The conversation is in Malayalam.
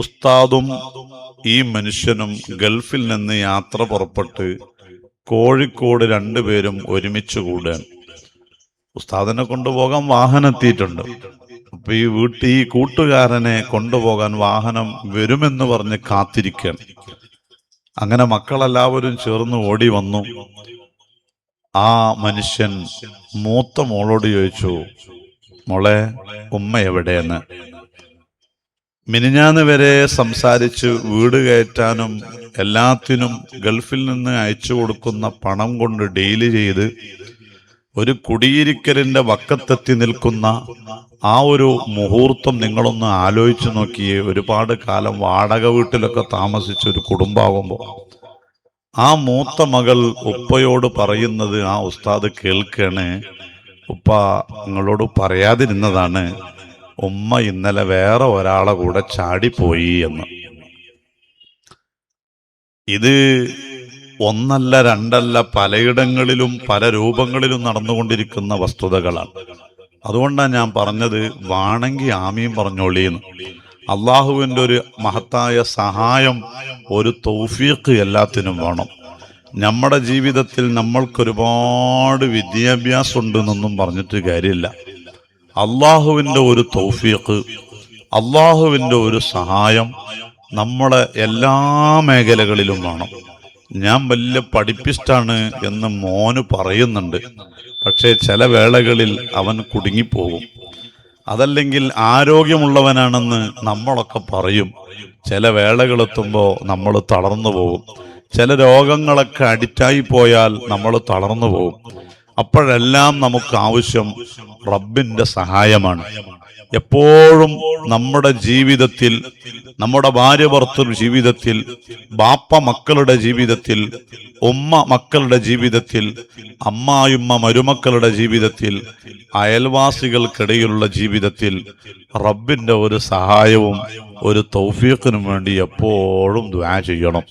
ഉസ്താദും ഈ മനുഷ്യനും ഗൾഫിൽ നിന്ന് യാത്ര പുറപ്പെട്ട് കോഴിക്കോട് രണ്ടുപേരും ഒരുമിച്ച് കൂടാൻ. ഉസ്താദിനെ കൊണ്ടുപോകാൻ വാഹനം എത്തിയിട്ടുണ്ട്. അപ്പൊ ഈ കൂട്ടുകാരനെ കൊണ്ടുപോകാൻ വാഹനം വരുമെന്ന് പറഞ്ഞ് കാത്തിരിക്കുകയാണ്. അങ്ങനെ മക്കളെല്ലാവരും ചേർന്ന് ഓടി വന്നു. ആ മനുഷ്യൻ മൂത്ത മോളോട് ചോദിച്ചു, മോളെ, ഉമ്മ എവിടെയെന്ന്. മിനിഞ്ഞാന്ന് വരെ സംസാരിച്ച് വീട് കയറ്റാനും എല്ലാത്തിനും ഗൾഫിൽ നിന്ന് അയച്ചു കൊടുക്കുന്ന പണം കൊണ്ട് ഡീല് ചെയ്ത് ഒരു കുടിയിരിക്കലിന്റെ വക്കത്തെത്തി നിൽക്കുന്ന ആ ഒരു മുഹൂർത്തം നിങ്ങളൊന്ന് ആലോചിച്ചു നോക്കിയേ. ഒരുപാട് കാലം വാടക വീട്ടിലൊക്കെ താമസിച്ച ഒരു കുടുംബാകുമ്പോൾ ആ മൂത്ത മകൾ ഉപ്പയോട് പറയുന്നത് ആ ഉസ്താദ് കേൾക്കാണ്, ഉപ്പ നിങ്ങളോട് പറയാതിരുന്നതാണ്, ഉമ്മ ഇന്നലെ വേറെ ഒരാളെ കൂടെ ചാടിപ്പോയി എന്ന്. ഇത് ഒന്നല്ല രണ്ടല്ല, പലയിടങ്ങളിലും പല രൂപങ്ങളിലും നടന്നുകൊണ്ടിരിക്കുന്ന വസ്തുതകളാണ്. അതുകൊണ്ടാണ് ഞാൻ പറഞ്ഞത്, വാണെങ്കിൽ ആമീൻ പറഞ്ഞോളീന്ന്. അള്ളാഹുവിൻ്റെ ഒരു മഹത്തായ സഹായം, ഒരു തൗഫീഖ് എല്ലാത്തിനും വേണം. നമ്മുടെ ജീവിതത്തിൽ നമ്മൾക്കൊരുപാട് വിദ്യാഭ്യാസം ഉണ്ടെന്നൊന്നും പറഞ്ഞിട്ട് കാര്യമില്ല. അള്ളാഹുവിൻ്റെ ഒരു തൗഫീഖ്, അള്ളാഹുവിൻ്റെ ഒരു സഹായം നമ്മളെ എല്ലാ മേഖലകളിലും വേണം. ഞാൻ വലിയ പഠിപ്പിസ്റ്റാണ് എന്ന് മോന് പറയുന്നുണ്ട്, പക്ഷേ ചില വേളകളിൽ അവൻ കുടുങ്ങിപ്പോകും. അതല്ലെങ്കിൽ ആരോഗ്യമുള്ളവനാണെന്ന് നമ്മളൊക്കെ പറയും. ചില വേളകളെത്തുമ്പോൾ നമ്മൾ തളർന്നു പോകും. ചില രോഗങ്ങളൊക്കെ അഡിക്റ്റായി പോയാൽ നമ്മൾ തളർന്നു പോകും. അപ്പോഴെല്ലാം നമുക്ക് ആവശ്യം റബ്ബിന്റെ സഹായമാണ്. എപ്പോഴും നമ്മുടെ ജീവിതത്തിൽ, നമ്മുടെ ഭാര്യ ഭർത്തൃ ജീവിതത്തിൽ, ബാപ്പ മക്കളുടെ ജീവിതത്തിൽ, ഉമ്മ മക്കളുടെ ജീവിതത്തിൽ, അമ്മായിമ്മ മരുമക്കളുടെ ജീവിതത്തിൽ, അയൽവാസികൾക്കിടയിലുള്ള ജീവിതത്തിൽ റബ്ബിന്റെ ഒരു സഹായവും ഒരു തൗഫീഖിനും വേണ്ടി എപ്പോഴും ദുആ ചെയ്യണം.